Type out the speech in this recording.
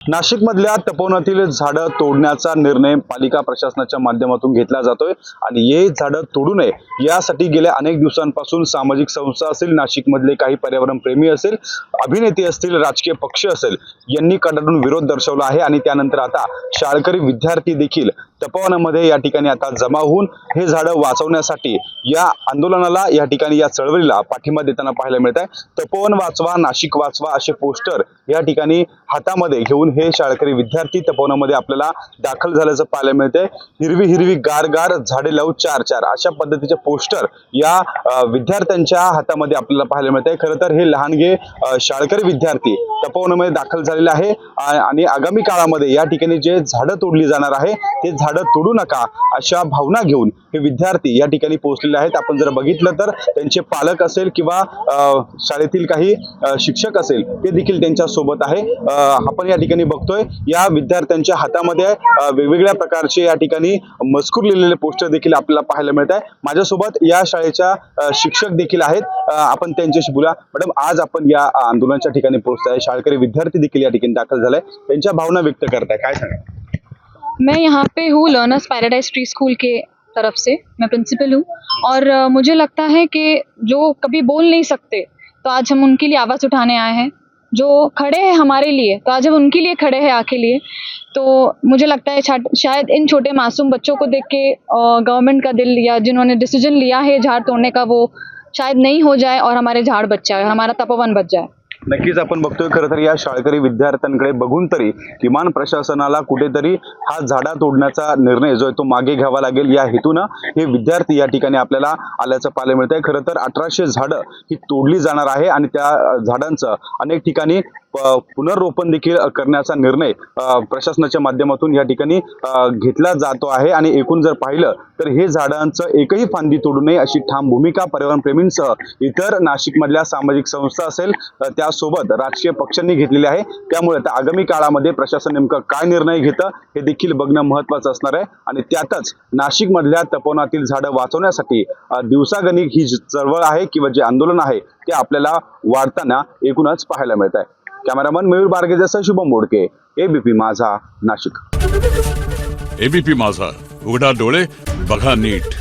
नाशिकमधल्या तपोवनातील झाडं तोडण्याचा निर्णय पालिका प्रशासनाच्या माध्यमातून घेतला जातोय आणि हे झाडं तोडू नये यासाठी गेल्या अनेक दिवसांपासून सामाजिक संस्था असेल, नाशिकमधले काही पर्यावरण प्रेमी असेल, अभिनेते असतील, राजकीय पक्ष असेल यांनी कडाडून विरोध दर्शवला आहे आणि त्यानंतर आता शाळकरी विद्यार्थी देखील तपोवनामध्ये या ठिकाणी आता जमा होऊन हे झाडं वाचवण्यासाठी या आंदोलनाला, या ठिकाणी या चळवळीला पाठिंबा देताना पाहायला मिळत आहे। तपोवन वाचवा, नाशिक वाचवा असे पोस्टर या ठिकाणी हातामध्ये घेऊन हे शाळकरी विद्यार्थी तपोवनामध्ये आपल्याला दाखल झाल्याचं पाहायला मिळतंय। हिरवी हिरवी गार गार झाडे लावू चार चार अशा पद्धतीचे पोस्टर या विद्यार्थ्यांच्या हातामध्ये आपल्याला पाहायला मिळतंय। खरं तर हे लहानगे शाळकरी विद्यार्थी तपोवनामध्ये दाखल झालेले आहे आणि आगामी काळामध्ये या ठिकाणी जे झाडं तोडली जाणार आहे ते झाडं तोडू नका अशा भावना घेऊन हे विद्यार्थी या ठिकाणी पोहोचलेले आहेत। आपण जर बघितलं तर त्यांचे पालक असेल किंवा शाळेतील काही शिक्षक असेल ते देखील त्यांच्या सोबत आहे। आपण या ठिकाणी बघतोय या विद्यार्थ्यांच्या हातामध्ये वेगवेगळ्या प्रकारचे या ठिकाणी मजकूर लिहिलेले पोस्टर देखील आपल्याला पाहायला मिळत आहे। माझ्यासोबत या शाळेच्या शिक्षक देखील आहेत, आपण त्यांच्याशी बोला। मॅडम, आज आपण या आंदोलनाच्या ठिकाणी पोहोचताय, शाळकरी विद्यार्थी देखील या ठिकाणी दाखल झालाय, त्यांच्या भावना व्यक्त करताय, काय सांगा? मैं यहाँ पे हूँ लर्नर्स पैराडाइज प्री स्कूल के तरफ से, मैं प्रिंसिपल हूँ और मुझे लगता है कि जो कभी बोल नहीं सकते तो आज हम उनके लिए आवाज़ उठाने आए हैं। जो खड़े हैं हमारे लिए तो आज हम उनके लिए खड़े हैं आके लिए। तो मुझे लगता है शायद इन छोटे मासूम बच्चों को देख के गवर्नमेंट का दिल या जिन्होंने डिसीजन लिया है झाड़ तोड़ने का वो शायद नहीं हो जाए और हमारे झाड़ बच जाए, हमारा तपोवन बच जाए। नक्कीच आपण बघतोय खरं तर या शाळकरी विद्यार्थ्यांकडे बघून तरी किमान प्रशासनाला कुठेतरी हा झाडा तोडण्याचा निर्णय जो आहे तो मागे घ्यावा लागेल या हेतूनं हे विद्यार्थी या ठिकाणी आपल्याला आल्याचं पाहायला मिळत आहे। खरं तर 1800 झाडं ही तोडली जाणार आहे आणि त्या झाडांचं अनेक ठिकाणी पुनर्रोपण देखील करण्याचा निर्णय प्रशासनाच्या माध्यमातून या ठिकाणी घेतला जातो आहे आणि एकूण जर पाहिलं तर हे झाडांचं एकही फांदी तोडू नये अशी ठाम भूमिका पर्यावरण प्रेमींसह इतर नाशिकमधल्या सामाजिक संस्था असेल त्यासोबत राजकीय पक्षांनी घेतलेली आहे। त्यामुळे आता आगामी काळामध्ये प्रशासन नेमकं काय निर्णय घेतं हे देखील बघणं महत्त्वाचं असणार आहे आणि त्यातच नाशिकमधल्या तपोवनातील झाडं वाचवण्यासाठी दिवसागणिक ही चळवळ आहे किंवा जे आंदोलन आहे ते आपल्याला वाढताना एकूणच पाहायला मिळत आहे। कॅमेरामन मयूर बारगेसह शुभम मोडके, एबीपी माझा, नाशिक। एबीपी माझा, उघडा डोळे बघा नीट।